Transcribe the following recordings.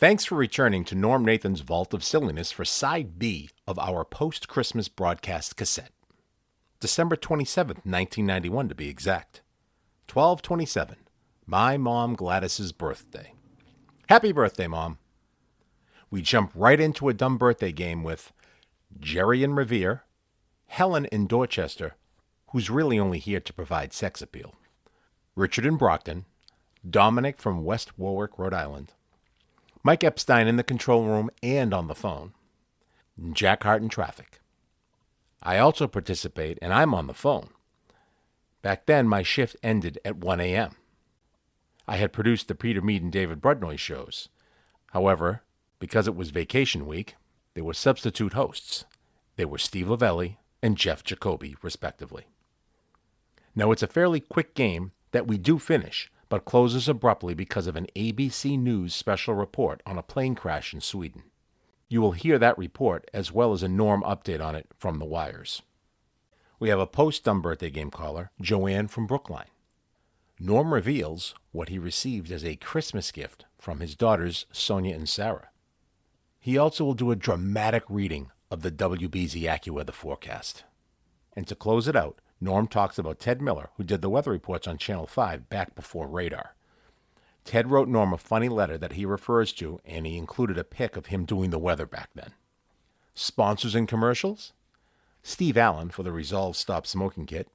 Thanks for returning to Norm Nathan's Vault of Silliness for Side B of our post-Christmas broadcast cassette. December 27th, 1991 to be exact. 12/27, my mom Gladys's birthday. Happy birthday, Mom. We jump right into a dumb birthday game with Jerry in Revere, Helen in Dorchester, who's really only here to provide sex appeal, Richard in Brockton, Dominic from West Warwick, Rhode Island, Mike Epstein in the control room and on the phone, Jack Harte in traffic. I also participate, and I'm on the phone. Back then, my shift ended at 1 a.m. I had produced the Peter Mead and David Brudnoy shows. However, because it was vacation week, there were substitute hosts. They were Steve Lavelli and Jeff Jacoby, respectively. Now, it's a fairly quick game that we do finish, but closes abruptly because of an ABC News special report on a plane crash in Sweden. You will hear that report as well as a Norm update on it from the wires. We have a post-dumb birthday game caller, Joanne from Brookline. Norm reveals what he received as a Christmas gift from his daughters, Sonja and Sarah. He also will do a dramatic reading of the WBZ Accuweather forecast. And to close it out, Norm talks about Ted Miller, who did the weather reports on Channel 5 back before radar. Ted wrote Norm a funny letter that he refers to, and he included a pic of him doing the weather back then. Sponsors and commercials? Steve Allen for the Resolve Stop Smoking Kit.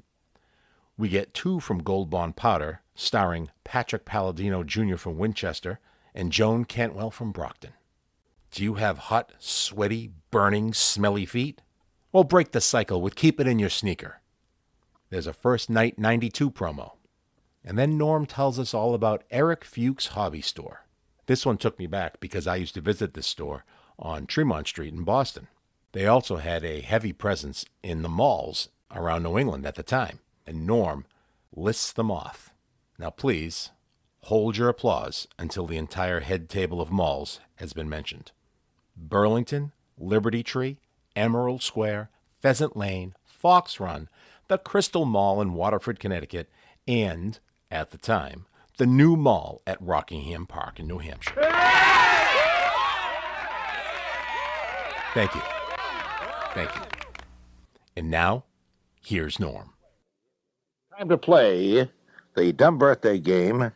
We get 2 from Goldbond Powder, starring Patrick Palladino Jr. from Winchester and Joan Cantwell from Brockton. Do you have hot, sweaty, burning, smelly feet? Well, break the cycle with Keep It In Your Sneaker. There's a First Night 92 promo. And then Norm tells us all about Eric Fuchs' Hobby Store. This one took me back because I used to visit this store on Tremont Street in Boston. They also had a heavy presence in the malls around New England at the time, and Norm lists them off. Now please, hold your applause until the entire head table of malls has been mentioned. Burlington, Liberty Tree, Emerald Square, Pheasant Lane, Fox Run, the Crystal Mall in Waterford, Connecticut, and, at the time, the new mall at Rockingham Park in New Hampshire. Thank you. Thank you. And now, here's Norm. Time to play the dumb birthday game.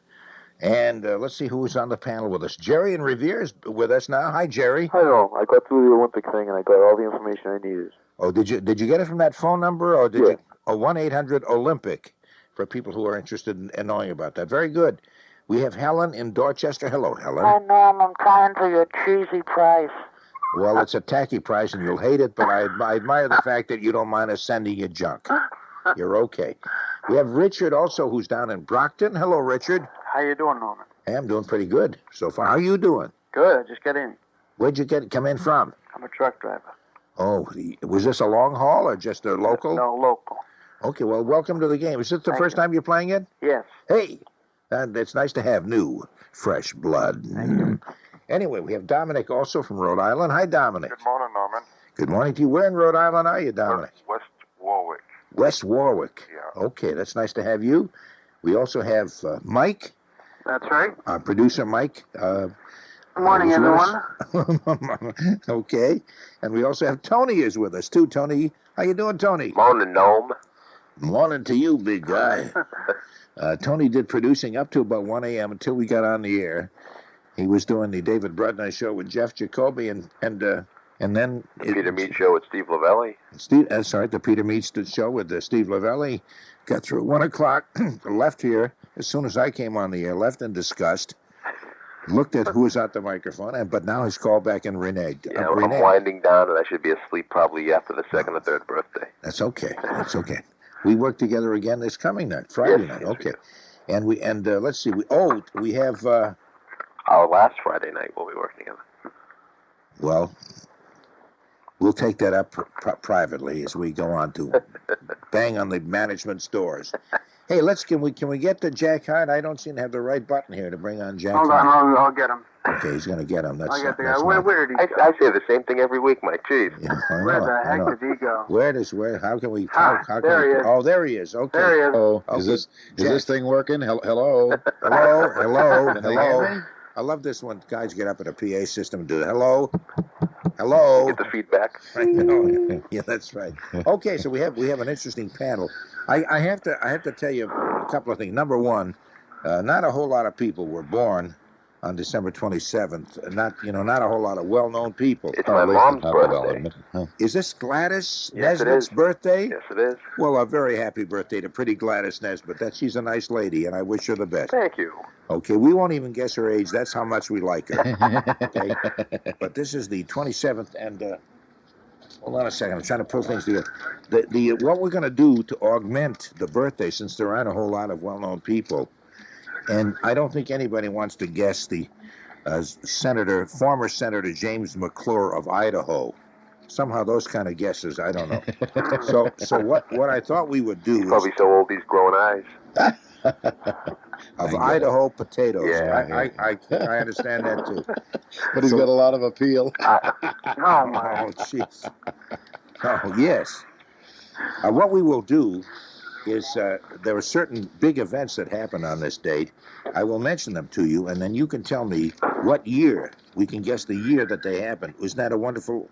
And let's see who's on the panel with us. Jerry in Revere is with us now. Hi, Jerry. Hi, Norm. I got through the Olympic thing, and I got all the information I needed. Oh, did you get it from that phone number, or did Yeah. you? Oh, 1-800-OLYMPIC for people who are interested in knowing about that. Very good. We have Helen in Dorchester. Hello, Helen. Hi, Norm. I'm trying for your cheesy price. Well, it's a tacky price, and you'll hate it, but I admire the fact that you don't mind us sending you junk. You're okay. We have Richard also, who's down in Brockton. Hello, Richard. How you doing, Norman? Hey, I'm doing pretty good so far. How are you doing? Good. Just get in. Where'd you come in from? I'm a truck driver. Oh, was this a long haul or just a local? No, local. Okay, well, welcome to the game. Is this the first time you're playing it? Yes. Hey, it's nice to have new, fresh blood. Anyway, we have Dominic also from Rhode Island. Hi, Dominic. Good morning, Norman. Good morning to you. Where in Rhode Island are you, Dominic? West Warwick. West Warwick. Yeah. Okay, that's nice to have you. We also have Mike, That's right. our producer, Mike. Good morning, who's with everyone. us. Okay, and we also have Tony is with us, too. Tony, how you doing, Tony? Morning, Norm. Morning to you, big guy. Tony did producing up to about 1 a.m. until we got on the air. He was doing the David Brudnoy show with Jeff Jacoby, and then Peter Mead show with Steve Lavelli. the Peter Mead show with Steve Lavelli. Got through at 1 o'clock, left here as soon as I came on the air, left in disgust, looked at who was at the microphone, but now he's called back and reneged. Yeah, I'm winding down, and I should be asleep probably after the second or third birthday. That's okay. That's okay. We work together again this coming night, Friday night. Yes, Okay. And let's see. We have... Our last Friday night we'll be working together. Well, we'll take that up privately as we go on to bang on the management's doors. Hey, can we get to Jack Harte? I don't seem to have the right button here to bring on Jack Hold Harte. on, I'll get him. Okay, he's going to get him. I'll get the guy. Where did he go? I say the same thing every week, Mike. Jeez. Yeah, Where the heck did he go? How can we... There he is. Oh, there he is. Okay. There he is. Oh, is this thing working? Hello? Hello? Can they hear me? I love this when guys get up at a PA system and do hello. Hello. Get the feedback. Yeah, that's right. Okay, so we have an interesting panel. I have to tell you a couple of things. Number one, not a whole lot of people were born on December 27th. Not a whole lot of well-known people. It's my mom's birthday. Is this Gladys Yes, it Nesbitt's is. birthday? Yes, it is. Well, a very happy birthday to pretty Gladys Nesbitt. She's a nice lady, and I wish her the best. Thank you. Okay, we won't even guess her age. That's how much we like her. Okay, but this is the 27th, and hold on a second. I'm trying to pull things together. What we're going to do to augment the birthday, since there aren't a whole lot of well-known people, and I don't think anybody wants to guess the former Senator James McClure of Idaho. Somehow those kind of guesses, I don't know. So what I thought we would do He's probably so old he's growing eyes. of Idaho potatoes. Yeah. I understand that too. But he's got a lot of appeal. Oh, my. Oh, jeez. Oh, yes. What we will do is there are certain big events that happen on this date. I will mention them to you, and then you can tell me what year. We can guess the year that they happened. Isn't that a wonderful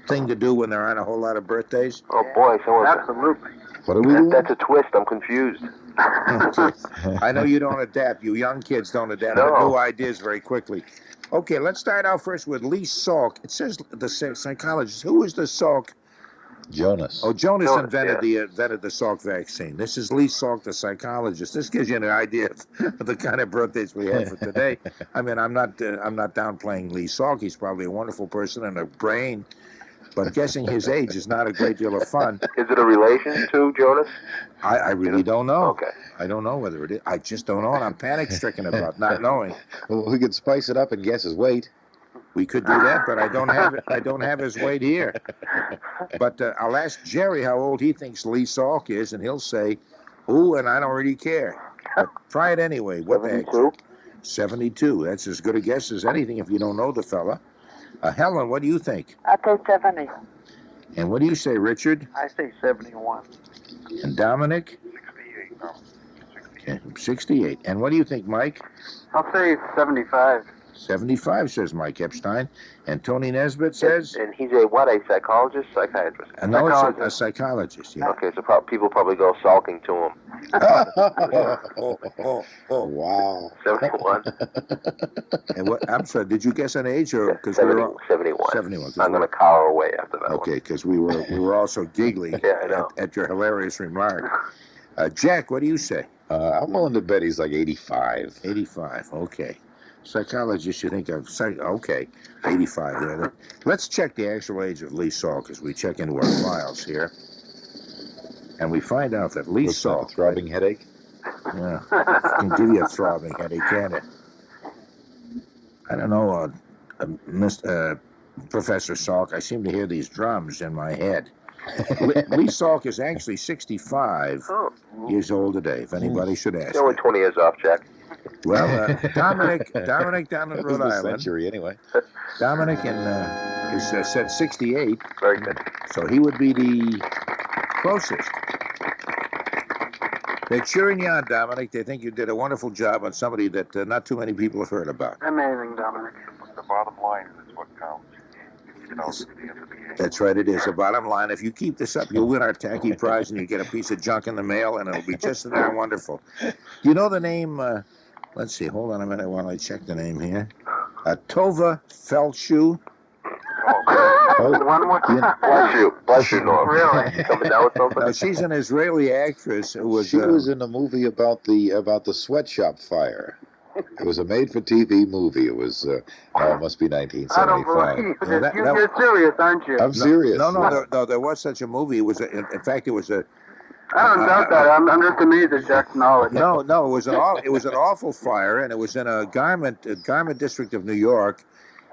thing to do when there aren't a whole lot of birthdays? Oh, boy. Absolutely. What are we doing? That's a twist. I'm confused. I know you don't adapt. You young kids don't adapt No. to new ideas very quickly. Okay, let's start out first with Lee Salk. It says the psychologist. Who is the Salk? Jonas. Oh, Jonas invented yeah. the Salk vaccine. This is Lee Salk, the psychologist. This gives you an idea of the kind of birthdays we have for today. I mean, I'm not downplaying Lee Salk. He's probably a wonderful person and a brain, but guessing his age is not a great deal of fun. Is it a relation to Jonas? I really don't know. Okay. I don't know whether it is. I just don't know, and I'm panic-stricken about not knowing. Well, we could spice it up and guess his weight. We could do that, but I don't have it. I don't have his weight here. But I'll ask Jerry how old he thinks Lee Salk is, and he'll say, "Ooh," and I don't really care. But try it anyway. What the heck? 72? 72. That's as good a guess as anything if you don't know the fella. Helen, what do you think? I take 70. And what do you say, Richard? I say 71. And Dominic? 68. No. 68. 68. And what do you think, Mike? I'll say 75. 75, says Mike Epstein. And Tony Nesbitt says? And he's a what? A psychologist? Psychiatrist? No, it's a psychologist. Yeah. Okay, so people probably go sulking to him. Wow. 71. And what? I'm sorry. Did you guess an age or because 71. 71. I'm going to cower away after that Okay, because we were also giggling Yeah, I know. at your hilarious remark. Jack, what do you say? I'm willing to bet he's like 85. 85. Okay. Psychologist, you think of okay, 85 there. Let's check the actual age of Lee Salk as we check into our files here, and we find out that Lee Looks like a Salk, throbbing headache. yeah, can give you a throbbing headache, can it? I don't know, Professor Salk. I seem to hear these drums in my head. Lee Salk is actually 65 Oh, years old today. If anybody should ask. you're only 20 years off, Jack. Well, Dominic down in It was Rhode the Island. century anyway. Dominic is said 68, Very good. so he would be the closest. They're cheering you on, Dominic. They think you did a wonderful job on somebody that not too many people have heard about. Amazing, Dominic. The bottom line is what counts. You know, Yes. at the end of the game. That's right, it is. The bottom line, if you keep this up, you'll win our tacky prize and you get a piece of junk in the mail, and it'll be just darn wonderful. You know the name, let's see, hold on a minute while I check the name here. Tova Feldshuh. One more time. Bless you, Norm. Really? You coming down with something? Now, she's an Israeli actress who was... She was in a movie about the sweatshop fire. It was a made-for-TV movie. It was, it must be I don't 1975. believe Yeah, it. that- You're serious, aren't you? I'm serious. No, there was such a movie. It was, in fact, it was a... I don't doubt that. I'm just amazed at Jack's knowledge. No, it was an awful fire, and it was in a garment district of New York,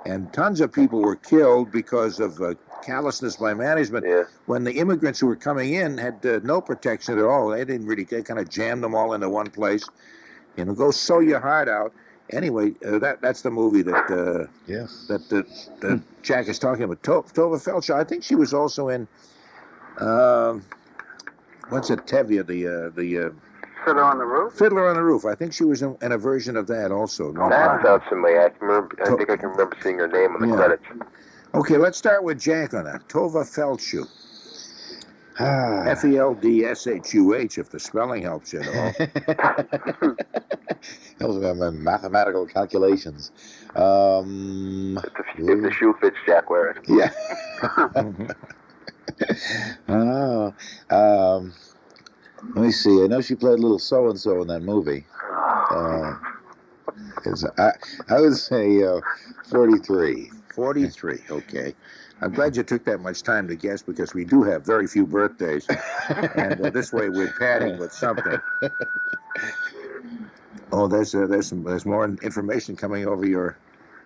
and tons of people were killed because of callousness by management. Yeah. When the immigrants who were coming in had no protection at all, they kind of jammed them all into one place. You know, go sew your heart out. Anyway, that's the movie that Yes. that Jack is talking about. Tova Feldshuh. I think she was also in what's it? Tevye, the Fiddler on the Roof? Fiddler on the Roof. I think she was in a version of that also. That sounds familiar. I think I can remember seeing her name on the credits. Okay, let's start with Jack on that. Tova Feldshuh. Feldshuh, if the spelling helps you at all. Those are my mathematical calculations. If the shoe fits, Jack, wear it. Yeah. Let me see. I know she played little so-and-so in that movie. I would say 43. 43, okay. I'm glad you took that much time to guess because we do have very few birthdays. And this way we're padding with something. Oh, there's more information coming over your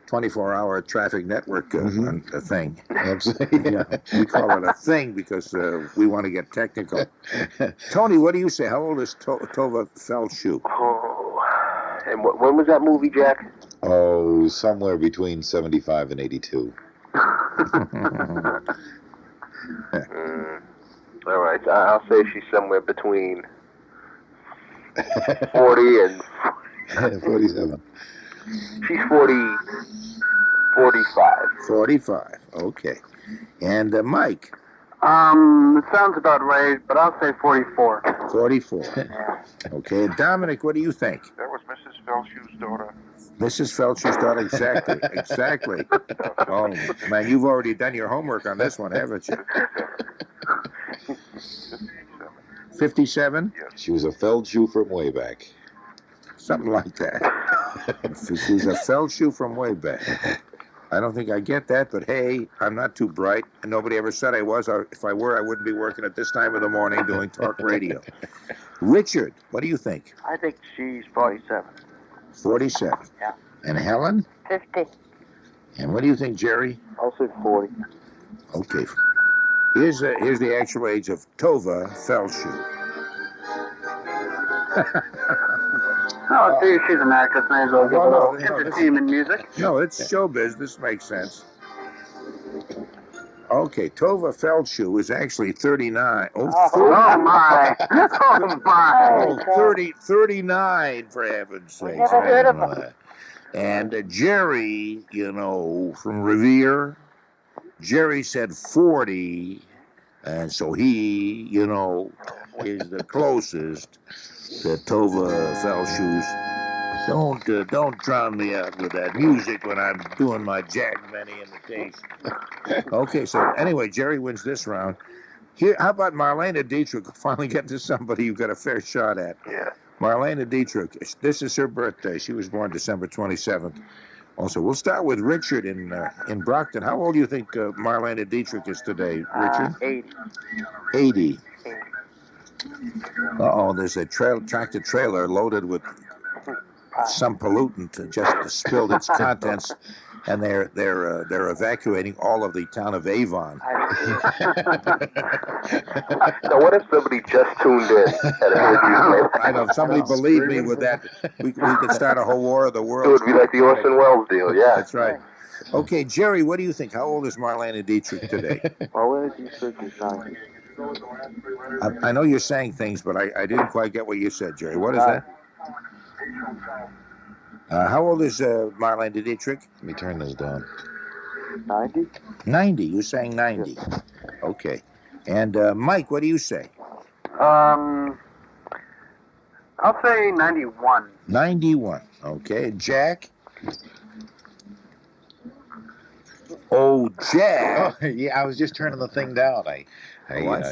24-hour traffic network thing. Absolutely. Yeah, we call it a thing because we want to get technical. Tony, what do you say? How old is Tova Feldshuh? Oh, and when was that movie, Jack? Oh, somewhere between 75 and 82. All right, I'll say she's somewhere between 40 and 47. She's 45. 45, okay. And Mike? It sounds about right, but I'll say 44. 44. Okay, Dominic, what do you think? That was Mrs. Feldshuh's daughter. Mrs. Feldshuh's daughter, exactly. Oh, man, you've already done your homework on this one, haven't you? 57? Yes. She was a Feldshuh from way back. Something like that. She's a Feldshuh from way back. I don't think I get that, but hey, I'm not too bright, and nobody ever said I was. If I were, I wouldn't be working at this time of the morning doing talk radio. Richard, what do you think? I think she's 47. 47. Yeah. And Helen? 50. And what do you think, Jerry? I'll say 40. Okay. Here's the actual age of Tova Feldshuh. Oh, see, she's an actress. May as well give No, a little entertainment music. No, it's showbiz. This makes sense. Okay, Tova Feldshuh is actually 39. Oh, my. Oh, my. 39, for heaven's sake. Never heard of him. And Jerry, from Revere, Jerry said 40, and so he, is the closest to Tova Feldshuh's. Don't drown me out with that music when I'm doing my Jack Benny imitation. Okay, so anyway, Jerry wins this round. Here, how about Marlena Dietrich? Finally get to somebody you've got a fair shot at. Yeah. Marlena Dietrich, this is her birthday. She was born December 27th. Also, we'll start with Richard in Brockton. How old do you think Marlena Dietrich is today, Richard? 80. 80. Uh-oh, there's a tractor trailer loaded with some pollutant just spilled its contents, and they're evacuating all of the town of Avon. Now, what if somebody just tuned in and heard you say I know, if somebody believed me with that, we could start a whole war of the It world. would be like the Orson Welles deal, yeah. That's right. Okay, Jerry, what do you think? How old is Marlena Dietrich today? Marlena Dietrich is 90. I know you're saying things, but I didn't quite get what you said, Jerry. What is that? How old is Marlena Dietrich? Let me turn this down. 90? 90. You're saying 90. Okay. And Mike, what do you say? I'll say 91. 91. Okay. Jack? Oh, Jack. Oh, yeah, I was just turning the thing down. I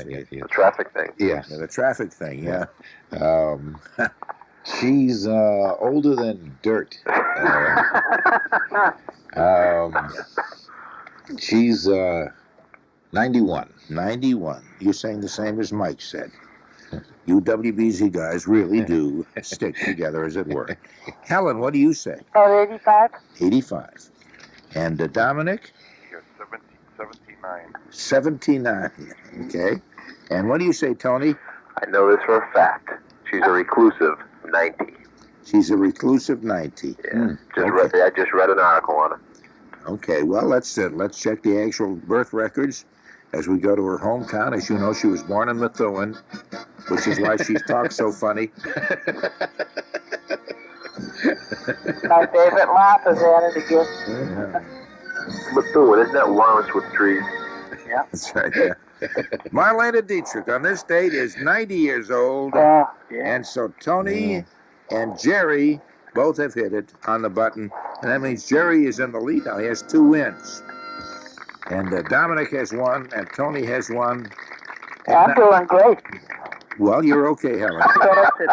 see. The traffic thing. Yeah. The traffic thing, yeah. She's older than dirt. She's 91. 91. You're saying the same as Mike said. You WBZ guys really do stick together, as it were. Helen, what do you say? Oh, 85? 85. And Dominic? Yes, 79. 79. Okay. And what do you say, Tony? I know this for a fact. She's a reclusive 90. She's a reclusive 90. Yeah. Okay. I just read an article on it. Okay, well, let's check the actual birth records. as we go to her hometown. As you know, she was born in Methuen, which is why she talks so funny. My favorite laugh is at it again. Methuen, isn't that Lawrence with trees? Yeah. That's right, yeah. Marlena Dietrich on this date is 90 years old. Yeah. And so Tony and Jerry both have hit it on the button. And that means Jerry is in the lead now. He has 2 wins. And Dominic has 1, and Tony has 1. I'm doing great. Well, you're okay, Helen.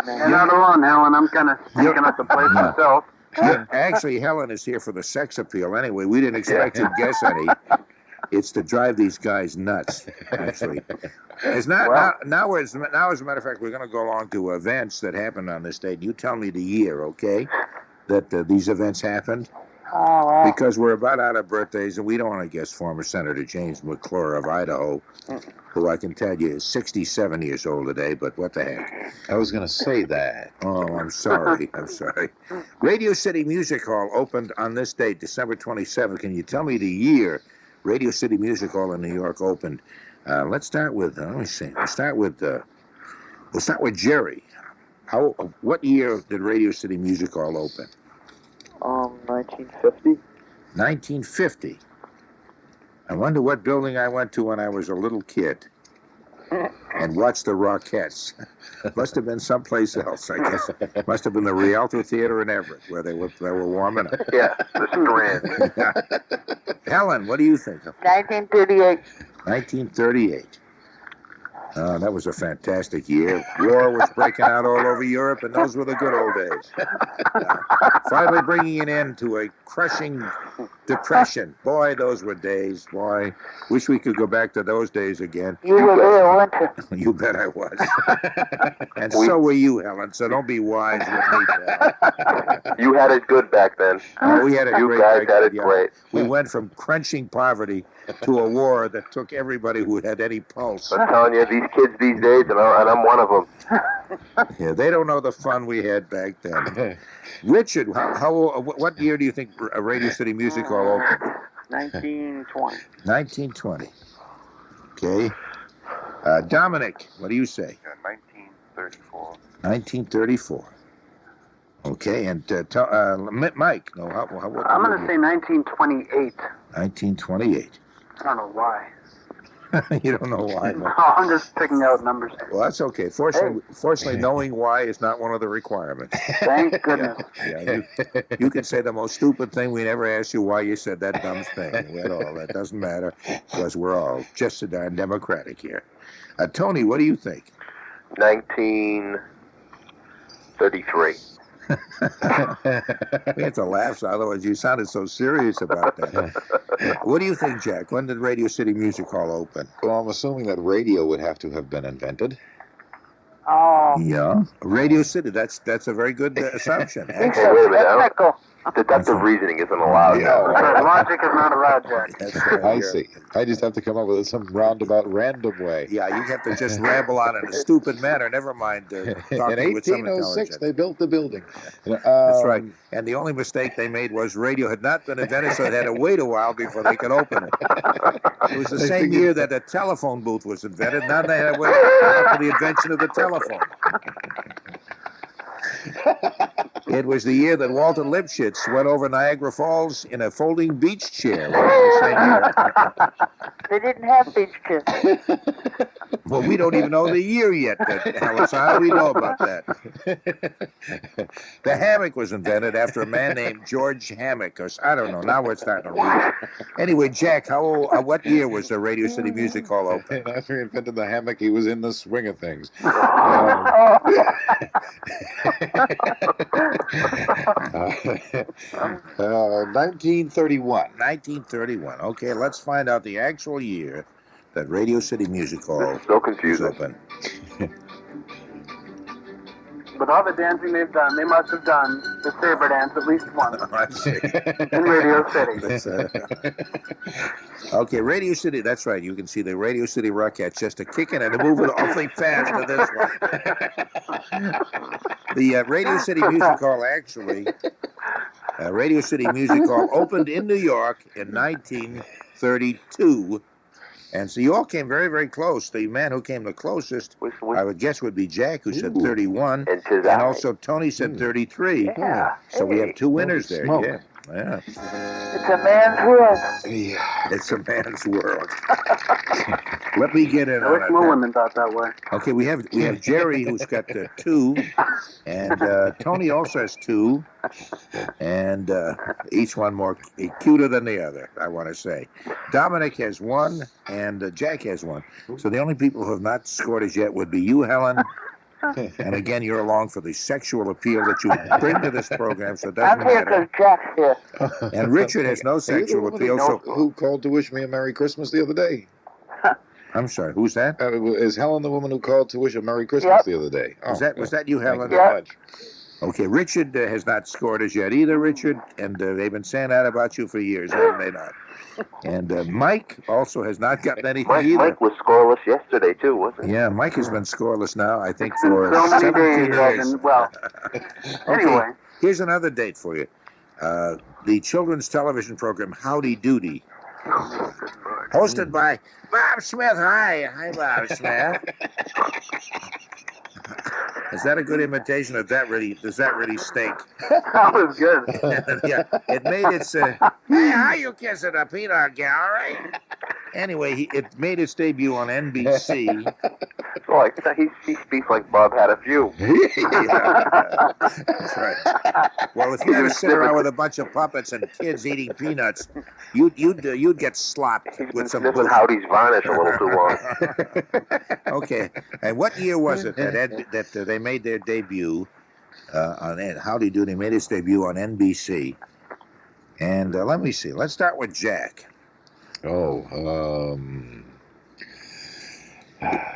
You're not alone, Helen. I'm kind of stinking up the place myself. Actually, Helen is here for the sex appeal anyway. We didn't expect you'd guess any. It's to drive these guys nuts, actually. It's not, now, as a matter of fact, we're going to go along to events that happened on this date. You tell me the year, okay, that these events happened? Oh, well. Because we're about out of birthdays, and we don't want to guess former Senator James McClure of Idaho, who I can tell you is 67 years old today, but what the heck. I was going to say that. Oh, I'm sorry. I'm sorry. Radio City Music Hall opened on this date, December 27th. Can you tell me the year Radio City Music Hall in New York opened? Let's start with, let me see. We'll start with Jerry. What year did Radio City Music Hall open? 1950. 1950. I wonder what building I went to when I was a little kid and watched the Rockettes. Must have been someplace else, I guess. Must have been the Rialto Theater in Everett, where they were warming up. Yeah, the Strand. Helen, what do you think? 1938. 1938. That was a fantastic year. War was breaking out all over Europe, and those were the good old days. Finally bringing an end to a crushing depression. Boy, those were days. Boy, wish we could go back to those days again. You were there, weren't you? You bet I was. And so were you, Helen, so don't be wise with me, pal. You had it good back then. Oh, we had it You great. guys had it yeah. great. We went from crunching poverty to a war that took everybody who had any pulse. I'm telling you, these kids these days, and I'm one of them. Yeah, they don't know the fun we had back then. Richard, what year do you think Radio City Music Hall opened? 1920. 1920. Okay. Dominic, what do you say? 1934. 1934. Okay, and Mike, no, what I'm going to say 1928. 1928. I don't know why. You don't know why. No, I'm just picking out numbers. Well, that's okay. Fortunately, knowing why is not one of the requirements. Thank goodness. Yeah, you can say the most stupid thing. We never ask you why you said that dumb thing at all. That doesn't matter because we're all just so darn democratic here. Tony, what do you think? 1933. We had to laugh, so otherwise you sounded so serious about that. What do you think, Jack? When did Radio City Music Hall open? Well, I'm assuming that radio would have to have been invented. Oh. Yeah, Radio City. That's a very good assumption. Hey, wait a minute. Technical. Deductive reasoning isn't allowed. Sorry, logic is not allowed, Jack. That's right. I see. I just have to come up with some roundabout random way. Yeah, you have to just ramble on in a stupid manner. Never mind In talking with some 1806, intelligence. they built the building. That's right. And the only mistake they made was radio had not been invented, so it had to wait a while before they could open it. It was the same year that the telephone booth was invented. Now they had to wait for the invention of the telephone. It was the year that Walter Lipschitz went over Niagara Falls in a folding beach chair. They didn't have beach chairs. Well, we don't even know the year yet, Helen, so how do we know about that? The hammock was invented after a man named George Hammock. Or, I don't know. Now we're starting to read. Anyway, Jack, what year was the Radio City Music Hall open? After he invented the hammock, he was in the swing of things. 1931. 1931. Okay, let's find out the actual year that Radio City Music Hall This is so was confusing. open. With all the dancing they've done, they must have done the saber dance at least once I see. in Radio City. Okay, Radio City, that's right. You can see the Radio City Rockettes just a kicking and moving awfully fast to this one. The Radio City Music Hall actually, Radio City Music Hall opened in New York in 1932. And so you all came very, very close. The man who came the closest, I would guess, would be Jack, who said 31. And also Tony said 33. Yeah. So we have two winners there. Smoke. Yeah. Yeah. It's a man's world. Yeah. It's a man's world. Let me get in I on wish it. more then. women thought that way. Okay, we have Jerry, who's got 2, and Tony also has 2, and each one more cuter than the other, I want to say. Dominic has 1, and Jack has 1. So the only people who have not scored as yet would be you, Helen. And again, you're along for the sexual appeal that you bring to this program, so it doesn't I'm here matter. because Jack's here. And Richard has no sexual appeal, so... Who called to wish me a Merry Christmas the other day? I'm sorry, who's that? Is Helen the woman who called to wish a Merry Christmas the other day? Was that you, Helen? Thank you very much. Okay, Richard has not scored as yet either, Richard, and they've been saying that about you for years, haven't they not? And Mike also has not gotten anything either. Mike was scoreless yesterday, too, wasn't he? Yeah, Mike has been scoreless now, I think, So for many 17 days. days. Well, anyway. Here's another date for you. The children's television program Howdy Doody, hosted by Bob Smith. Hi, Bob Smith. Is that a good imitation? Or does that really stink? That was good. Yeah, it made its. Hey, how you kissing a peanut gallery? Anyway, it made its debut on NBC. Like, he speaks like Bob had a few. Yeah, that's right. Well, if you ever sit around with a bunch of puppets and kids eating peanuts, you'd get slopped with some. Sniffing Howdy's varnish a little too long. Okay, and what year was it that they made their debut on Howdy Doody? Made its debut on NBC. And let me see. Let's start with Jack.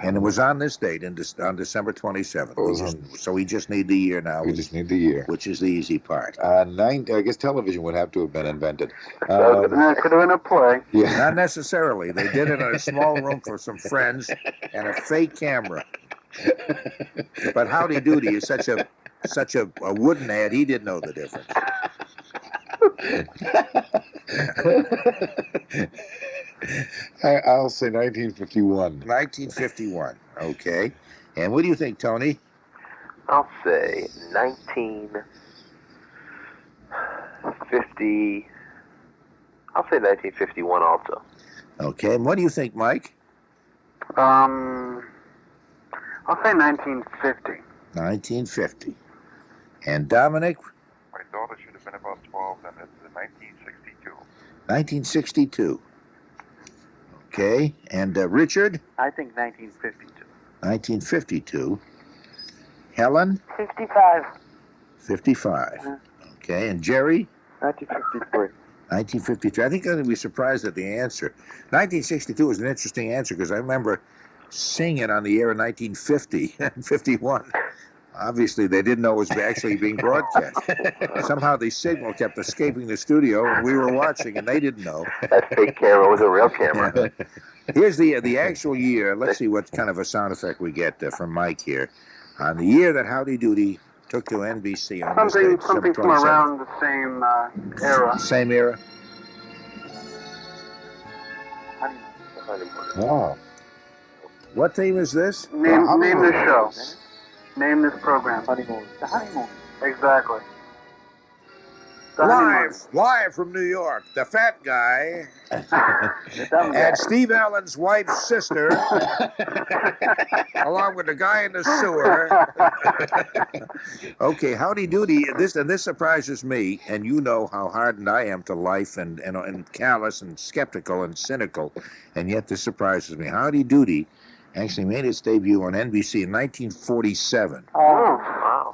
And it was on this date, on December 27th. So we just need the year now. We just need the year. Which is the easy part. I guess television would have to have been invented. Could have been a play. Yeah. Not necessarily. They did it in a small room for some friends and a fake camera. But Howdy Doody is such a wooden ad, he didn't know the difference. I'll say 1951. 1951. Okay. And what do you think, Tony? I'll say 1950. I'll say 1951 also. Okay. And what do you think, Mike? I'll say 1950. 1950. And Dominic? My daughter should have been about 12, and it's 1962. 1962. Okay. And Richard? I think 1952. 1952. Helen? 55. 55. Okay. And Jerry? 1953. 1953. I think I'm going to be surprised at the answer. 1962 was an interesting answer because I remember seeing it on the air in 1950 and 51. Obviously, they didn't know it was actually being broadcast. Somehow the signal kept escaping the studio, and we were watching, and they didn't know. That fake camera was a real camera. Here's the actual year. Let's see what kind of a sound effect we get from Mike here. On the year that Howdy Doody took to NBC on this date, Something from around the same era. Same era? Wow. What theme is this? Name this show. Name this program. Honeymoon. The Honeymoon. Exactly. Live from New York, the fat guy and Steve Allen's wife's sister, along with the guy in the sewer. Okay, Howdy Doody. This surprises me, and you know how hardened I am to life and callous and skeptical and cynical, and yet this surprises me. Howdy Doody actually made its debut on NBC in 1947. Oh, Wow.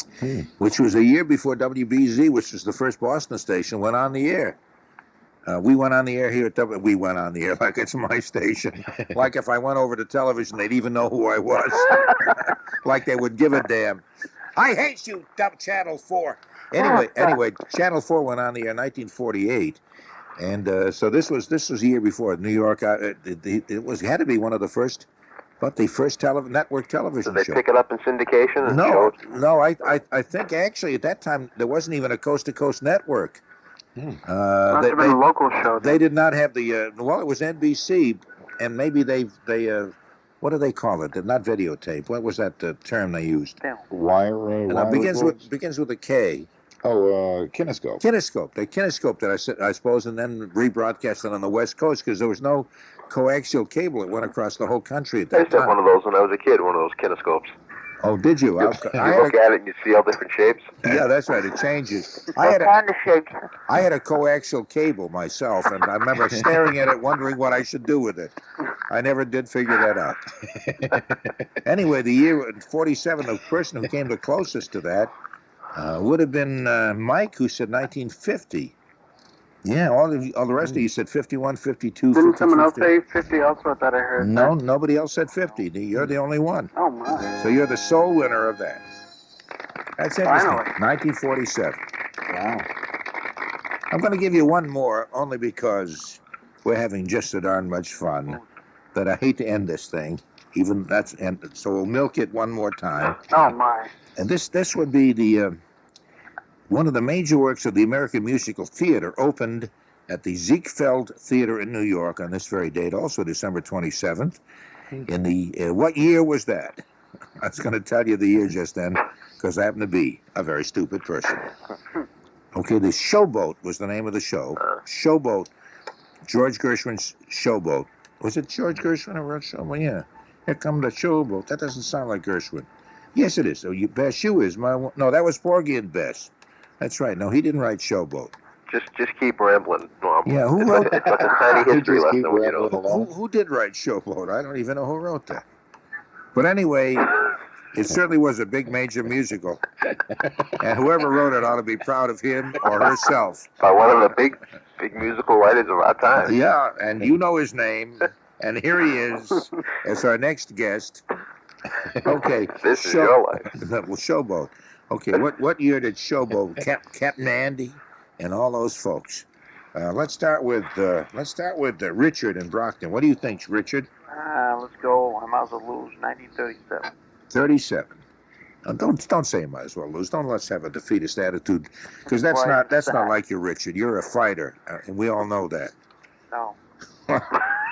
Which was a year before WBZ, which was the first Boston station, went on the air. We went on the air here at we went on the air like it's my station. Like if I went over to television, they'd even know who I was. Like they would give a damn. I hate you, Channel 4. Anyway, Channel 4 went on the air in 1948. And so this was a year before New York. It had to be one of the first. But the first network television Did they show. pick it up in syndication? And No. I think actually at that time there wasn't even a coast-to-coast network. Must have been a local show. They did not have the. Well, it was NBC, and maybe they what do they call it? They're not videotape. What was that term they used? Wire. And Wire begins with a K. Oh, kinescope. Kinescope. They kinescoped it, I suppose, and then rebroadcast it on the West Coast because there was no coaxial cable that went across the whole country at I that used to have time. one of those when I was a kid, one of those kinescopes. Oh, did you? You look at it and you see all different shapes. Yeah, that's right. It changes. What kind of shape? I had a coaxial cable myself, and I remember staring at it, wondering what I should do with it. I never did figure that out. Anyway, the year 47, the person who came the closest to that would have been Mike, who said 1950. Yeah, all the rest of you said 51, 52, Didn't 50, someone else 50. say 50 also? I thought I heard No, nobody else said 50. You're the only one. Oh, my. So you're the sole winner of that. That's interesting. Finally. 1947. Wow. I'm going to give you one more, only because we're having just so darn much fun that I hate to end this thing. So we'll milk it one more time. Oh, my. And this would be the one of the major works of the American Musical Theater, opened at the Ziegfeld Theater in New York on this very date, also December 27th. In the what year was that? I was going to tell you the year just then, because I happen to be a very stupid person. Okay, the Showboat was the name of the show. Showboat, George Gershwin's Showboat. Was it George Gershwin who wrote Showboat? Yeah. Here come the Showboat. That doesn't sound like Gershwin. Yes, it is. So Bess, you is my... No, that was Porgy and Bess. That's right. No, he didn't write Showboat. Just keep rambling. No, Yeah, who wrote It's like a tiny history Just keep lesson, you rambling know. along. Who did write Showboat? I don't even know who wrote that. But anyway, it certainly was a big major musical. And whoever wrote it ought to be proud of him or herself. By one of the big musical writers of our time. Yeah, and you know his name. And here he is as our next guest. Okay. This is your life. Well, Showboat. Okay, what year did Showboat, Captain Andy, and all those folks? Let's start with Richard in Brockton. What do you think, Richard? Let's go. I might as well lose. 1937. 37. Don't say you might as well lose. Don't let's have a defeatist attitude, because that's not like you, Richard. You're a fighter, and we all know that. No.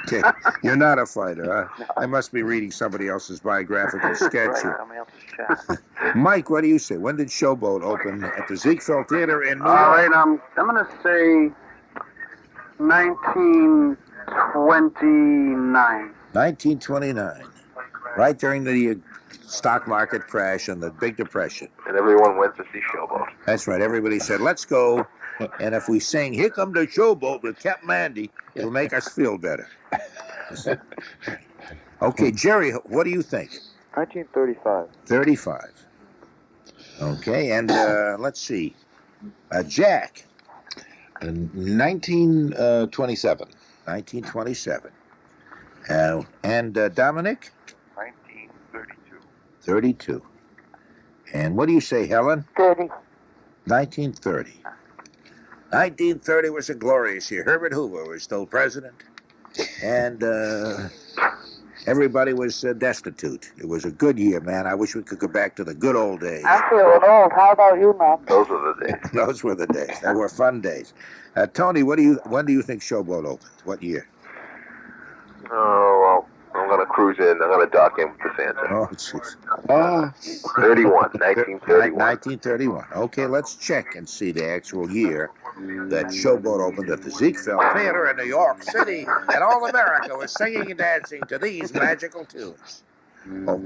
Okay, you're not a fighter. Huh? I must be reading somebody else's biographical sketch Right, here. somebody else's chat. Mike, what do you say? When did Showboat open at the Ziegfeld Theater in New All York? right, I'm going to say 1929. 1929, right during the stock market crash and the Big Depression. And everyone went to see Showboat. That's right. Everybody said, let's go. And if we sing, Here Come the Showboat with Captain Andy, it'll make us feel better. Okay, Jerry, what do you think? 1935. 35. Okay, and let's see. Jack. 1927. 1927. And Dominic? 1932. 32. And what do you say, Helen? 30. 1930. 1930 was a glorious year. Herbert Hoover was still president, and everybody was destitute. It was a good year, man. I wish we could go back to the good old days. I'm feeling old. How about you, Mom? Those were the days. Those were the days. They were fun days. Tony, when do you think Showboat opened? What year? Oh, well, I'm going to cruise in. I'm going to dock in with this answer. Oh, jeez. 1931. 1931. Okay, let's check and see the actual year that Showboat opened at the Ziegfeld Theater in New York City, and all America was singing and dancing to these magical tunes. Oh.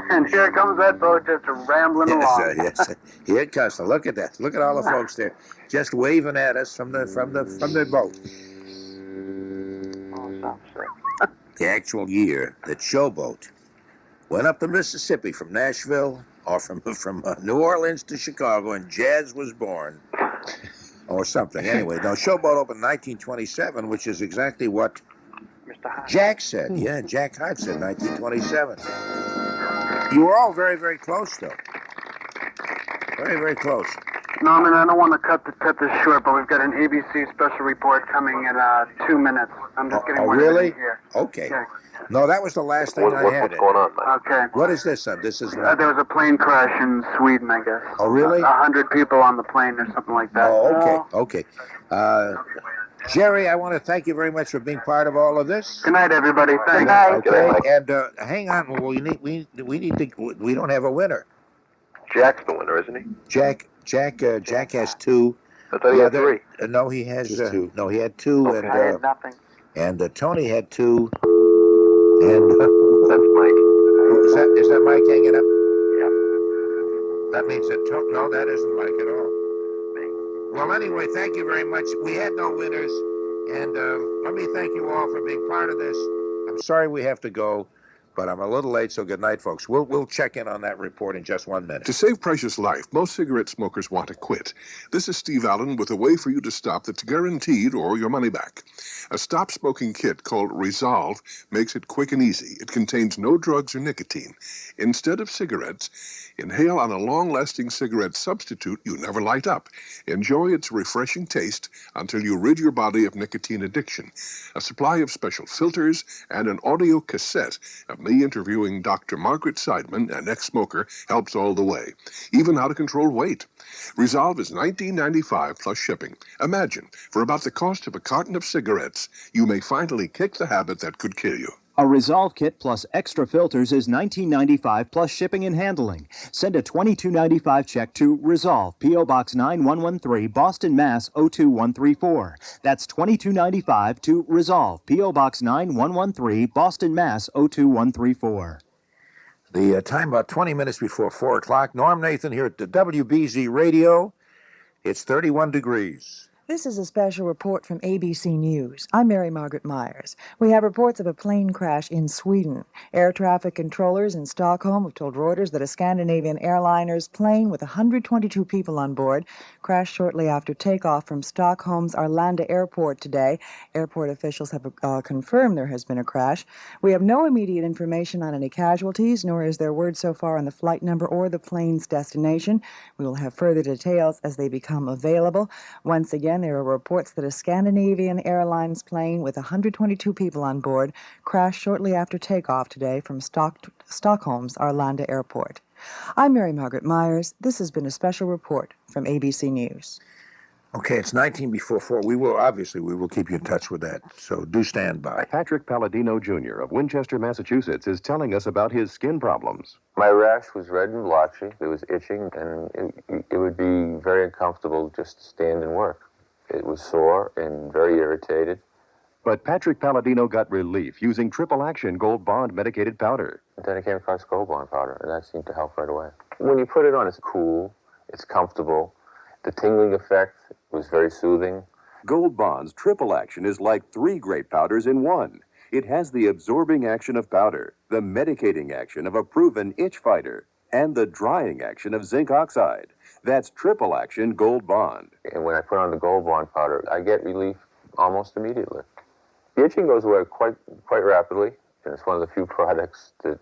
And here comes that boat just rambling along. Yes. Here it comes. Now look at that. Look at all the folks there, just waving at us from the boat. Oh, sounds sick. The actual year that Showboat went up the Mississippi from Nashville or from New Orleans to Chicago, and jazz was born, or something. Anyway, now Showboat opened in 1927, which is exactly what Mr. Harte. Jack said. Yeah, Jack Harte said 1927. You were all very, very close, though. Very, very close. No, I mean, I don't want to cut this short, but we've got an ABC special report coming in 2 minutes. I'm just getting one really? here. Okay. Okay. No, that was the last thing I had. What's going on, Mike? Okay. What is this? This is There was a plane crash in Sweden, I guess. Oh, really? 100 people on the plane or something like that. Oh, okay. Okay. Jerry, I want to thank you very much for being part of all of this. Good night, everybody. Thanks. Good night. Okay, Mike. and hang on. We don't have a winner. Jack's the winner, isn't he? Jack has two. I thought he had three. No, he has Just two. No, he had two, Okay. I had nothing. and Tony had two, and That's Mike. is that Mike hanging up? Yeah. That means that no, that isn't Mike at all. Well, anyway, thank you very much. We had no winners, and let me thank you all for being part of this. I'm sorry we have to go, but I'm a little late, so good night, folks. We'll check in on that report in just 1 minute. To save precious life, most cigarette smokers want to quit. This is Steve Allen with a way for you to stop that's guaranteed or your money back. A stop smoking kit called Resolve makes it quick and easy. It contains no drugs or nicotine. Instead of cigarettes, inhale on a long-lasting cigarette substitute you never light up. Enjoy its refreshing taste until you rid your body of nicotine addiction. A supply of special filters and an audio cassette of me interviewing Dr. Margaret Seidman, an ex-smoker, helps all the way. Even how to control weight. Resolve is $19.95 plus shipping. Imagine, for about the cost of a carton of cigarettes, you may finally kick the habit that could kill you. A Resolve kit plus extra filters is $19.95 plus shipping and handling. Send a $22.95 check to Resolve, P.O. Box 9113, Boston, Mass. 02134. That's $22.95 to Resolve, P.O. Box 9113, Boston, Mass. 02134. The time about 20 minutes before 4 o'clock. Norm Nathan here at the WBZ Radio. It's 31 degrees. This is a special report from ABC News. I'm Mary Margaret Myers. We have reports of a plane crash in Sweden. Air traffic controllers in Stockholm have told Reuters that a Scandinavian Airlines plane with 122 people on board crashed shortly after takeoff from Stockholm's Arlanda Airport today. Airport officials have confirmed there has been a crash. We have no immediate information on any casualties, nor is there word so far on the flight number or the plane's destination. We will have further details as they become available. Once again, there are reports that a Scandinavian Airlines plane with 122 people on board crashed shortly after takeoff today from Stockholm's Arlanda Airport. I'm Mary Margaret Myers. This has been a special report from ABC News. Okay, it's 19 before 4. We will keep you in touch with that, so do stand by. Patrick Palladino Jr. of Winchester, Massachusetts, is telling us about his skin problems. My rash was red and blotchy. It was itching, and it would be very uncomfortable just to stand and work. It was sore and very irritated. But Patrick Palladino got relief using triple-action Goldbond medicated powder. And then I came across Goldbond Powder, and that seemed to help right away. When you put it on, it's cool, it's comfortable. The tingling effect was very soothing. Goldbond's triple action is like 3 great powders in one. It has the absorbing action of powder, the medicating action of a proven itch fighter, and the drying action of zinc oxide. That's triple action Goldbond. And when I put on the Goldbond Powder, I get relief almost immediately. The itching goes away quite rapidly, and it's one of the few products that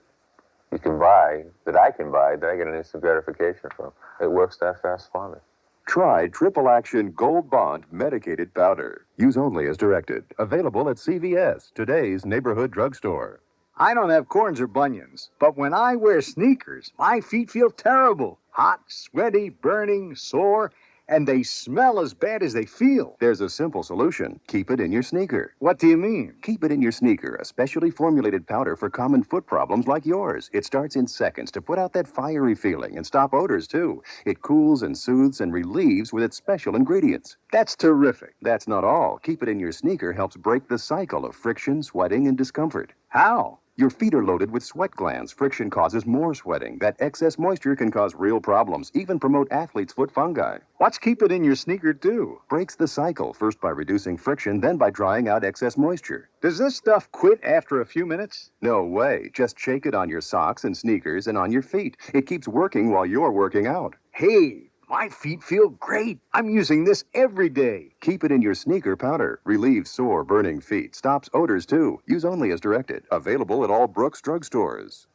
you can buy, that I can buy, that I get an instant gratification from. It works that fast for me. Try triple action Goldbond medicated powder. Use only as directed. Available at CVS, today's neighborhood drugstore. I don't have corns or bunions, but when I wear sneakers, my feet feel terrible. Hot, sweaty, burning, sore, and they smell as bad as they feel. There's a simple solution. Keep it in your sneaker. What do you mean? Keep it in your sneaker, a specially formulated powder for common foot problems like yours. It starts in seconds to put out that fiery feeling and stop odors, too. It cools and soothes and relieves with its special ingredients. That's terrific. That's not all. Keep it in your sneaker helps break the cycle of friction, sweating, and discomfort. How? Your feet are loaded with sweat glands. Friction causes more sweating. That excess moisture can cause real problems, even promote athlete's foot fungi. What's keep it in your sneaker do? Breaks the cycle, first by reducing friction, then by drying out excess moisture. Does this stuff quit after a few minutes? No way. Just shake it on your socks and sneakers and on your feet. It keeps working while you're working out. Hey, my feet feel great. I'm using this every day. Keep it in your sneaker powder. Relieves sore, burning feet. Stops odors, too. Use only as directed. Available at all Brooks drugstores.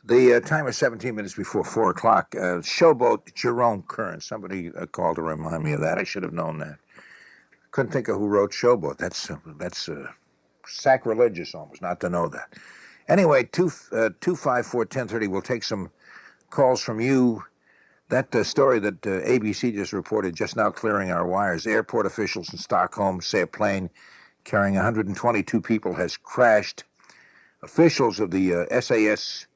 The time is 17 minutes before 4 o'clock. Showboat Jerome Kern. Somebody called to remind me of that. I should have known that. Couldn't think of who wrote Showboat. That's sacrilegious almost not to know that. Anyway, 254-1030. We'll take some calls from you. That story that ABC just reported just now clearing our wires. Airport officials in Stockholm say a plane carrying 122 people has crashed. Officials of the SAS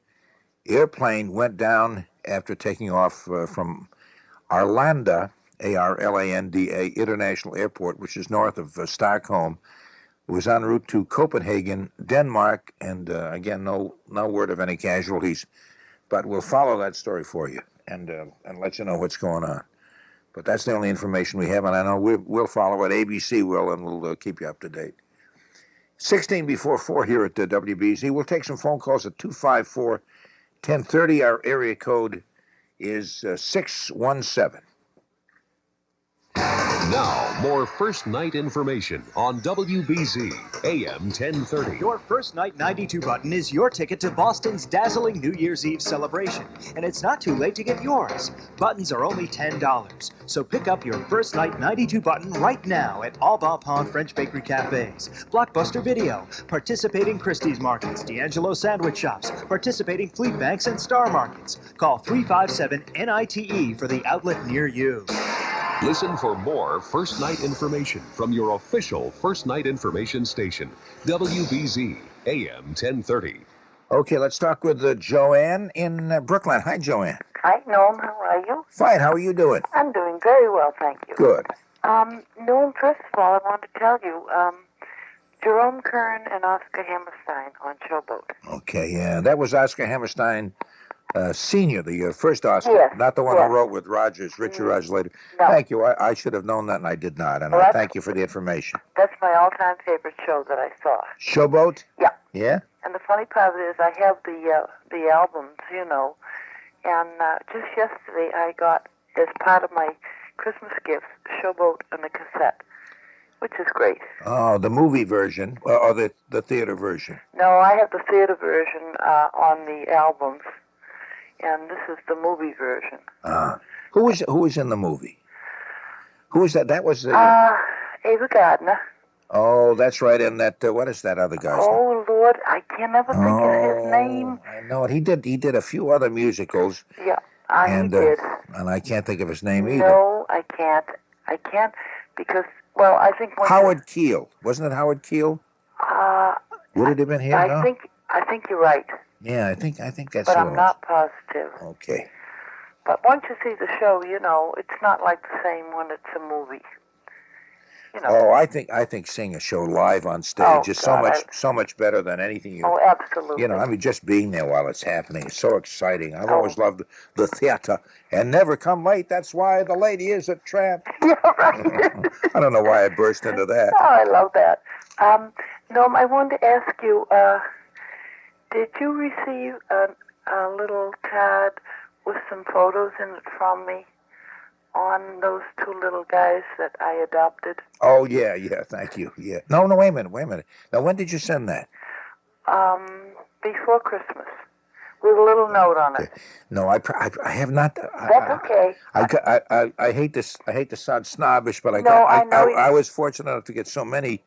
airplane went down after taking off from Arlanda, Arlanda International Airport, which is north of Stockholm. It was en route to Copenhagen, Denmark, and again, no word of any casualties. But we'll follow that story for you and let you know what's going on. But that's the only information we have, and I know we'll follow it. ABC will, and we'll keep you up to date. 16 before 4 here at WBZ. We'll take some phone calls at 254-1030. Our area code is 617. Now, more first night information on WBZ AM 1030. Your first night 92 button is your ticket to Boston's dazzling New Year's Eve celebration, and it's not too late to get yours. Buttons are only $10, so pick up your first night 92 button right now at Au Bon Pond French Bakery Cafes, Blockbuster Video, participating Christie's Markets, D'Angelo Sandwich Shops, participating Fleet Banks and Star Markets. Call 357-NITE for the outlet near you. Listen for more first night information from your official first night information station, WBZ AM 1030. Okay, let's talk with Joanne in Brookline. Hi, Joanne. Hi, Noam. How are you? Fine. How are you doing? I'm doing very well, thank you. Good. Noam, first of all, I want to tell you, Jerome Kern and Oscar Hammerstein on Showboat. Okay, yeah. That was Oscar Hammerstein Sr., the first Oscar, yes, not the one yes. who wrote with Richard Rogers later. No. Thank you. I should have known that, and I did not, and Well, I thank you for the information. That's my all-time favorite show that I saw. Showboat? Yeah. Yeah? And the funny part of it is I have the albums, you know, and just yesterday I got, as part of my Christmas gifts, Showboat and a cassette, which is great. Oh, the movie version, or the theater version? No, I have the theater version on the albums, and this is the movie version. Who was in the movie? Who was that? That was Ava Gardner. Oh, that's right. And that what is that other guy's name? Oh Lord, I can never think of his name. I know it. He did a few other musicals. Yeah, he did. And I can't think of his name either. No, I can't because I think when Howard Keel, wasn't it Howard Keel? Would it have been him? I think you're right. Yeah, I think that's. But I'm not positive. Okay. But once you see the show, you know it's not like the same when it's a movie. You know. Oh, I think seeing a show live on stage is so much better than anything you. Oh, absolutely. You know, I mean, just being there while it's happening is so exciting. I've always loved the theater and never come late. That's why the lady is a tramp. Yeah, right. I don't know why I burst into that. Oh, I love that. Noam, I wanted to ask you, did you receive a little card with some photos in it from me on those two little guys that I adopted? Oh, yeah, thank you, yeah. No, wait a minute. Now, when did you send that? Before Christmas, with a little note on it. No, I have not. That's okay. I hate to sound snobbish, but I was fortunate enough to get so many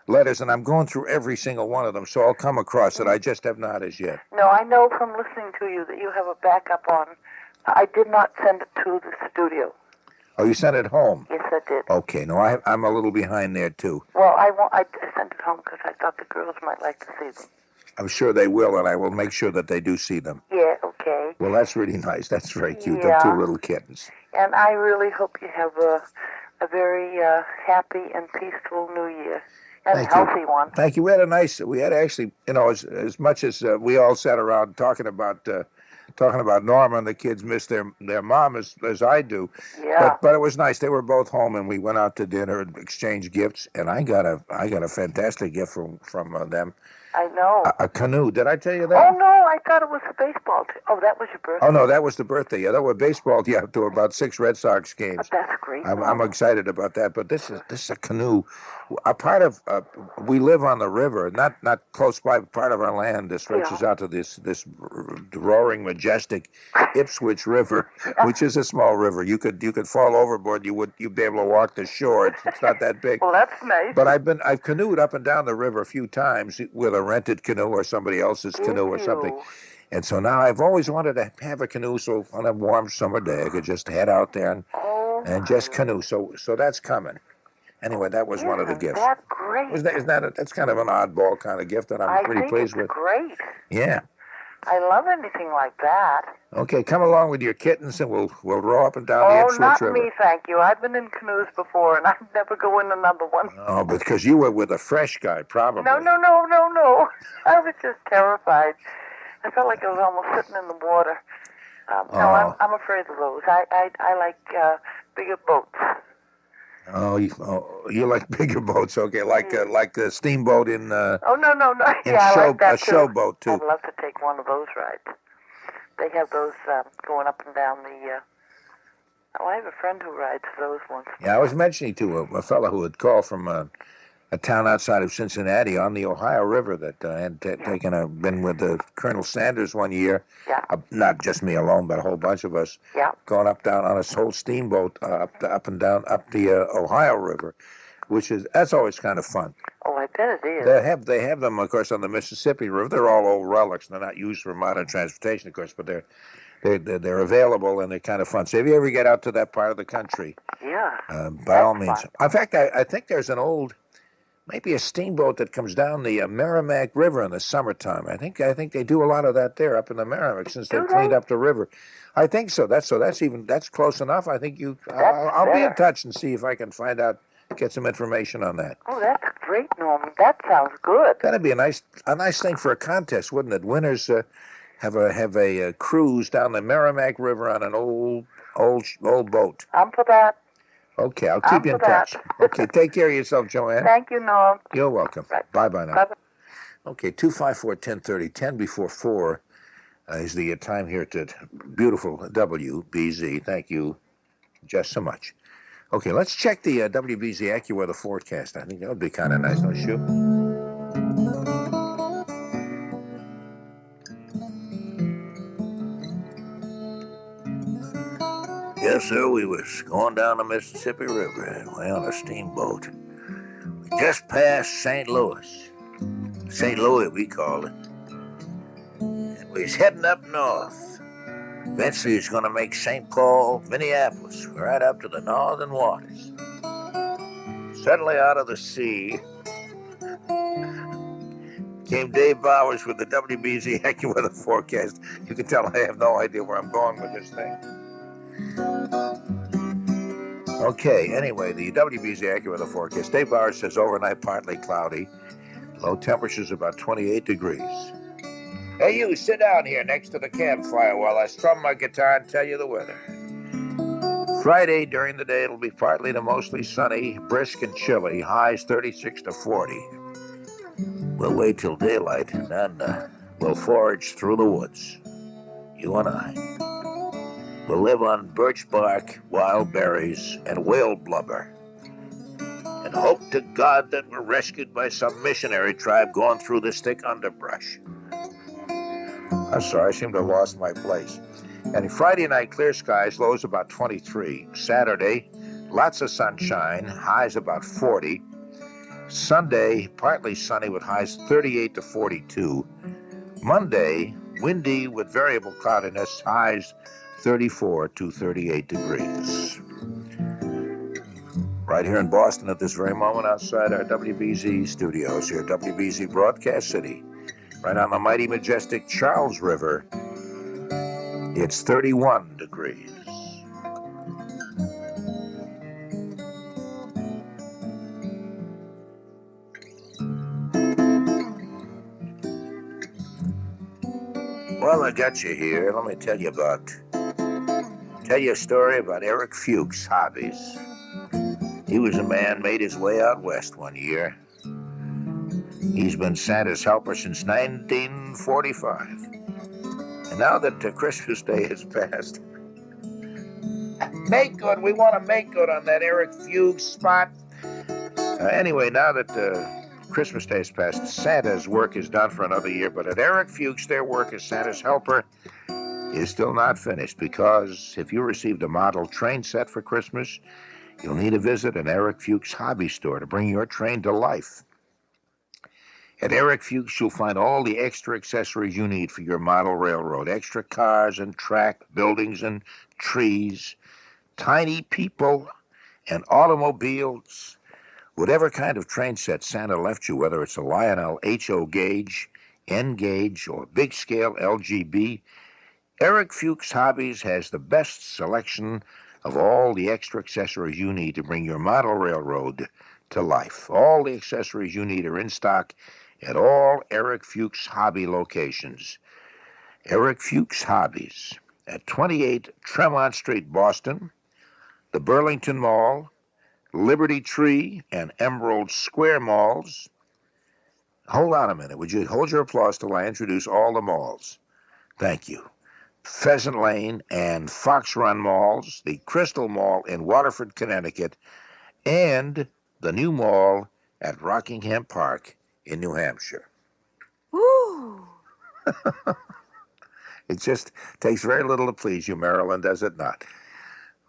letters, and I'm going through every single one of them, so I'll come across it. I just have not as yet. No, I know from listening to you that you have a backup on. I did not send it to the studio. Oh, you sent it home? Yes, I did. Okay, no, I'm a little behind there, too. Well, I sent it home because I thought the girls might like to see them. I'm sure they will, and I will make sure that they do see them. Yeah, okay. Well, that's really nice. That's very cute, Yeah. the two little kittens. And I really hope you have a very happy and peaceful New Year. And a healthy one. Thank you. We had actually, you know, as much as we all sat around talking about Norma and the kids miss their mom as I do. Yeah. But it was nice. They were both home, and we went out to dinner and exchanged gifts. And I got a fantastic gift from them. I know. A canoe. Did I tell you that? Oh, no, I thought it was a baseball team. Oh, that was your birthday. Oh, no, that was the birthday. Yeah, that was baseball. Yeah, to about 6 Red Sox games. Oh, that's great. I'm excited about that. But this is a canoe. A part of we live on the river, not close by, but part of our land that stretches out to this roaring, majestic Ipswich River, which is a small river. You could fall overboard. You'd be able to walk the shore. It's not that big. Well, that's nice. But I've canoed up and down the river a few times with a rented canoe or somebody else's canoe or something. And so now I've always wanted to have a canoe, so on a warm summer day I could just head out there and just canoe. So that's coming. Anyway, that was one of the gifts. That's great. That's kind of an oddball kind of gift that I'm pretty pleased with. Great. Yeah. I love anything like that. Okay, come along with your kittens and we'll row up and down the Ipswich River. Not me, thank you. I've been in canoes before, and I'd never go in another one. Oh, because you were with a fresh guy, probably. No. I was just terrified. I felt like I was almost sitting in the water. No, I'm afraid of those. I like bigger boats. You like bigger boats, okay? Like a steamboat in. No. In I like that a showboat too. I'd love to take one of those rides. They have those going up and down the. I have a friend who rides those ones. Yeah, I was mentioning to a fellow who had called from a town outside of Cincinnati on the Ohio River that had been with Colonel Sanders one year. Yeah. Not just me alone, but a whole bunch of us. Yeah. Going up down on a whole steamboat up and down the Ohio River, that's always kind of fun. Oh, I bet it is. They have them, of course, on the Mississippi River. They're all old relics. They're not used for modern transportation, of course, but they're available and they're kind of fun. So if you ever get out to that part of the country, by all means. Fun. In fact, I think there's an old. Maybe a steamboat that comes down the Merrimack River in the summertime. I think they do a lot of that there up in the Merrimack since they've cleaned up the river. I think so. That's close enough. I think I'll be in touch and see if I can get some information on that. Oh, that's great, Norman. That sounds good. That'd be a nice thing for a contest, wouldn't it? Winners have a cruise down the Merrimack River on an old boat. I'm for that. Okay, I'll keep you in touch. Okay, take care of yourself, Joanne. Thank you, Norm. You're welcome. Right. Bye-bye now. Bye-bye. Okay, 254-1030, 10 before 4 is the time here at beautiful WBZ. Thank you just so much. Okay, let's check the WBZ Accuweather forecast. I think that would be kind of nice, don't you? Yes, sir, we was going down the Mississippi River and we on a steamboat. We just passed St. Louis. St. Louis, we called it. And we was heading up north. Eventually, it's going to make St. Paul, Minneapolis, right up to the northern waters. Suddenly, out of the sea, came Dave Bowers with the WBZ Accuweather forecast. You can tell I have no idea where I'm going with this thing. Okay, anyway, the WBZ Accuweather forecast. Dave Bowers says overnight partly cloudy. Low temperatures about 28 degrees. Hey, you, sit down here next to the campfire while I strum my guitar and tell you the weather. Friday, during the day, it'll be partly to mostly sunny, brisk and chilly. Highs 36 to 40. We'll wait till daylight, and then we'll forage through the woods. You and I. We'll live on birch bark, wild berries, and whale blubber. And hope to God that we're rescued by some missionary tribe going through this thick underbrush. I'm sorry, I seem to have lost my place. And Friday night, clear skies, lows about 23. Saturday, lots of sunshine, highs about 40. Sunday, partly sunny with highs 38 to 42. Monday, windy with variable cloudiness, highs 34 to 38 degrees. Right here in Boston at this very moment outside our WBZ studios here at WBZ Broadcast City, right on the mighty majestic Charles River, it's 31 degrees. Well, I got you here. Let me tell you a story about Eric Fuchs' hobbies. He was a man made his way out west one year. He's been Santa's helper since 1945. And now that Christmas Day has passed, make good. We want to make good on that Eric Fuchs spot. Anyway, now that Christmas Day has passed, Santa's work is done for another year. But at Eric Fuchs, their work as Santa's helper is still not finished, because if you received a model train set for Christmas, you'll need to visit an Eric Fuchs hobby store to bring your train to life. At Eric Fuchs, you'll find all the extra accessories you need for your model railroad. Extra cars and track, buildings and trees, tiny people and automobiles. Whatever kind of train set Santa left you, whether it's a Lionel HO gauge, N gauge, or big scale LGB, Eric Fuchs Hobbies has the best selection of all the extra accessories you need to bring your model railroad to life. All the accessories you need are in stock at all Eric Fuchs Hobby locations. Eric Fuchs Hobbies at 28 Tremont Street, Boston, the Burlington Mall, Liberty Tree, and Emerald Square malls. Hold on a minute. Would you hold your applause till I introduce all the malls? Thank you. Pheasant Lane and Fox Run malls, the Crystal Mall in Waterford, Connecticut, and the new mall at Rockingham Park in New Hampshire. Woo! It just takes very little to please you, Maryland, does it not?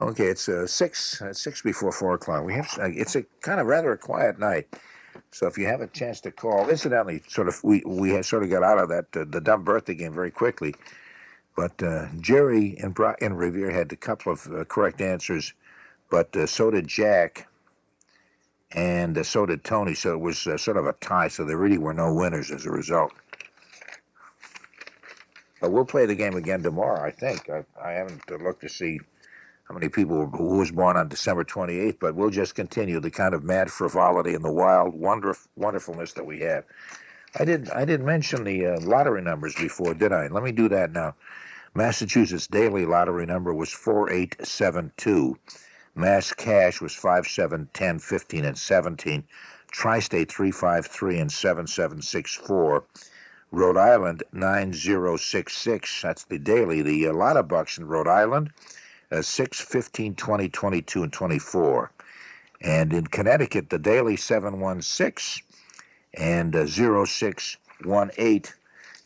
Okay, it's six before 4 o'clock. It's a kind of rather a quiet night. So if you have a chance to call, incidentally, we had sort of got out of that the dumb birthday game very quickly, but Jerry in Revere had a couple of correct answers, but so did Jack, and so did Tony. So it was sort of a tie. So there really were no winners as a result. But we'll play the game again tomorrow, I think. I haven't looked to see how many people who was born on December 28th, but we'll just continue the kind of mad frivolity and the wild wonderfulness that we have. I didn't mention the lottery numbers before, did I? Let me do that now. Massachusetts daily lottery number was 4872. Mass cash was 5, 7, 10, 15, and 17. Tri-state 353 and 7764. Rhode Island 9066. That's the daily. The lotto bucks in Rhode Island 6, 15, 20, 22, and 24. And in Connecticut, the daily 716 and 0618.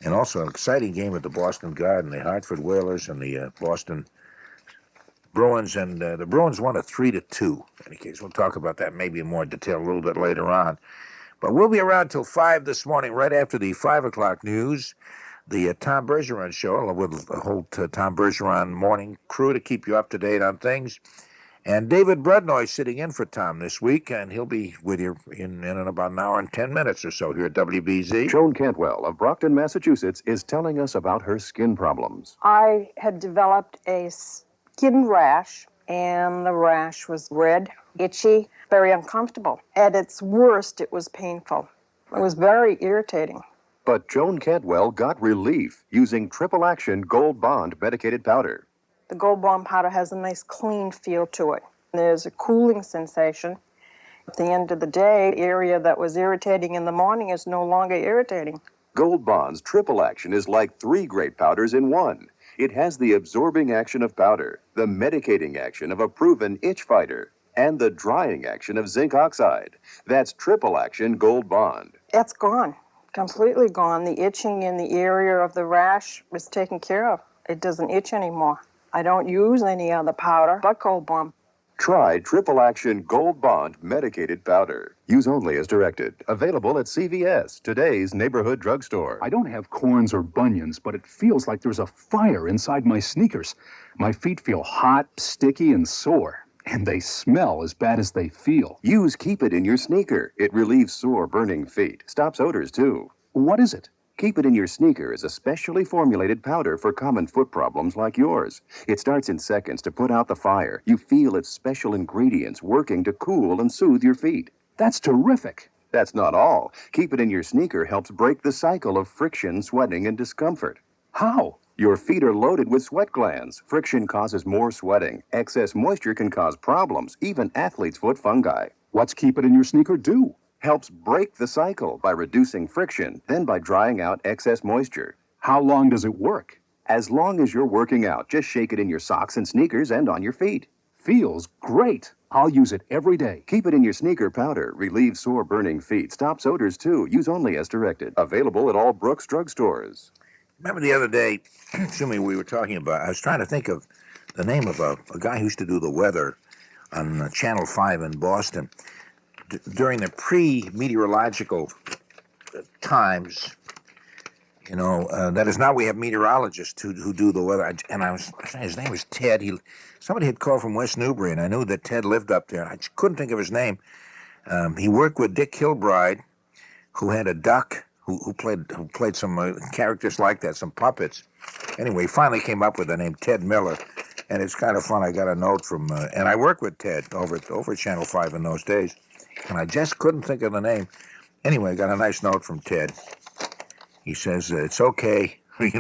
And also an exciting game at the Boston Garden, the Hartford Whalers and the Boston Bruins. And the Bruins won 3-2. In any case, we'll talk about that maybe in more detail a little bit later on. But we'll be around till 5 this morning, right after the 5 o'clock news. The Tom Bergeron Show with the whole Tom Bergeron morning crew to keep you up to date on things. And David Brudnoy sitting in for Tom this week, and he'll be with you in about an hour and 10 minutes or so here at WBZ. Joan Cantwell of Brockton, Massachusetts, is telling us about her skin problems. I had developed a skin rash, and the rash was red, itchy, very uncomfortable. At its worst, it was painful. It was very irritating. But Joan Cantwell got relief using triple action Gold Bond medicated powder. The Goldbond Powder has a nice clean feel to it. There's a cooling sensation. At the end of the day, the area that was irritating in the morning is no longer irritating. Gold Bond's triple action is like 3 great powders in one. It has the absorbing action of powder, the medicating action of a proven itch fighter, and the drying action of zinc oxide. That's triple action Gold Bond. It's gone. Completely gone. The itching in the area of the rash is taken care of. It doesn't itch anymore. I don't use any other powder but Gold Bond. Try triple action Gold Bond medicated powder. Use only as directed. Available at CVS, today's neighborhood drugstore. I don't have corns or bunions, but it feels like there's a fire inside my sneakers. My feet feel hot, sticky, and sore. And they smell as bad as they feel. Use Keep It in your sneaker. It relieves sore, burning feet. Stops odors, too. What is it? Keep It in your sneaker is a specially formulated powder for common foot problems like yours. It starts in seconds to put out the fire. You feel its special ingredients working to cool and soothe your feet. That's terrific. That's not all. Keep It in your sneaker helps break the cycle of friction, sweating, and discomfort. How? Your feet are loaded with sweat glands. Friction causes more sweating. Excess moisture can cause problems, even athlete's foot fungi. What's Keep It in your sneaker do? Helps break the cycle by reducing friction, then by drying out excess moisture. How long does it work? As long as you're working out, just shake it in your socks and sneakers and on your feet. Feels great. I'll use it every day. Keep It in your sneaker powder. Relieves sore, burning feet. Stops odors, too. Use only as directed. Available at all Brooks drugstores. Remember the other day, we were talking about, I was trying to think of the name of a guy who used to do the weather on Channel 5 in Boston. During the pre-meteorological times, that is now we have meteorologists who do the weather. His name was Ted. Somebody had called from West Newbury, and I knew that Ted lived up there. I just couldn't think of his name. He worked with Dick Kilbride, who had a duck who played some characters like that, some puppets. Anyway, he finally came up with the name Ted Miller, and it's kind of fun. I got a note from, and I worked with Ted over at Channel 5 in those days, and I just couldn't think of the name. Anyway, I got a nice note from Ted. He says, it's okay,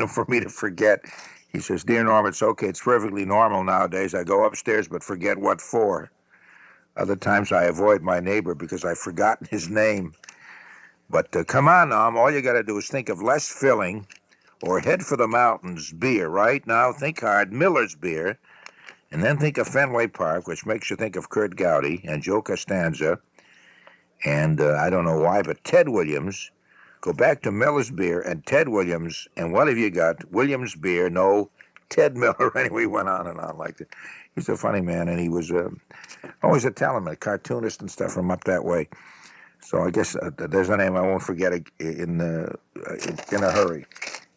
for me to forget. He says, Dear Norm, it's okay. It's perfectly normal nowadays. I go upstairs but forget what for. Other times I avoid my neighbor because I've forgotten his name. But come on, Norm, all you got to do is think of less filling or head for the mountains beer, right? Now think hard, Miller's beer, and then think of Fenway Park, which makes you think of Kurt Gowdy and Joe Costanza, and I don't know why, but Ted Williams. Go back to Miller's beer and Ted Williams, and what have you got? Williams beer, no Ted Miller. Anyway, he went on and on like that. He's a funny man, and he was always a talent, a cartoonist and stuff from up that way. So I guess there's a name I won't forget in a hurry.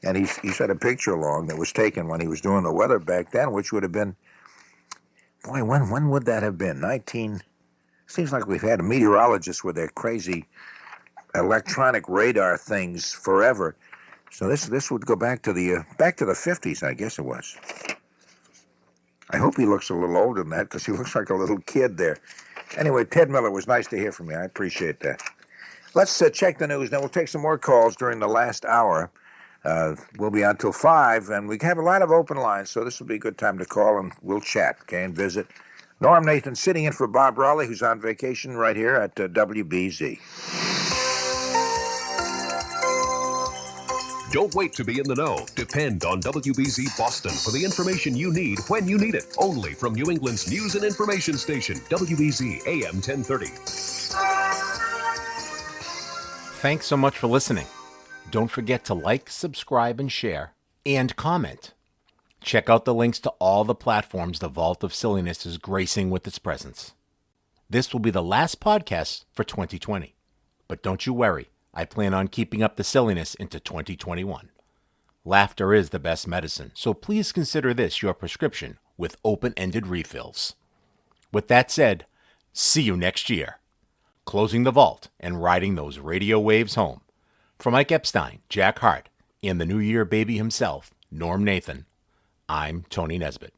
And he sent a picture along that was taken when he was doing the weather back then, which would have been, boy, when would that have been? Seems like we've had meteorologists with their crazy electronic radar things forever. So this would go back to the 50s, I guess it was. I hope he looks a little older than that because he looks like a little kid there. Anyway, Ted Miller, was nice to hear from you. I appreciate that. Let's check the news. Now we'll take some more calls during the last hour. We'll be on till 5, and we have a lot of open lines, so this will be a good time to call, and we'll chat, okay, and visit. Norm Nathan sitting in for Bob Raleigh, who's on vacation right here at WBZ. Don't wait to be in the know. Depend on WBZ Boston for the information you need when you need it. Only from New England's news and information station, WBZ AM 1030. Thanks so much for listening. Don't forget to like, subscribe, and share, and comment. Check out the links to all the platforms the Vault of Silliness is gracing with its presence. This will be the last podcast for 2020. But don't you worry. I plan on keeping up the silliness into 2021. Laughter is the best medicine, so please consider this your prescription with open-ended refills. With that said, see you next year. Closing the vault and riding those radio waves home. For Mike Epstein, Jack Harte, and the New Year baby himself, Norm Nathan, I'm Tony Nesbitt.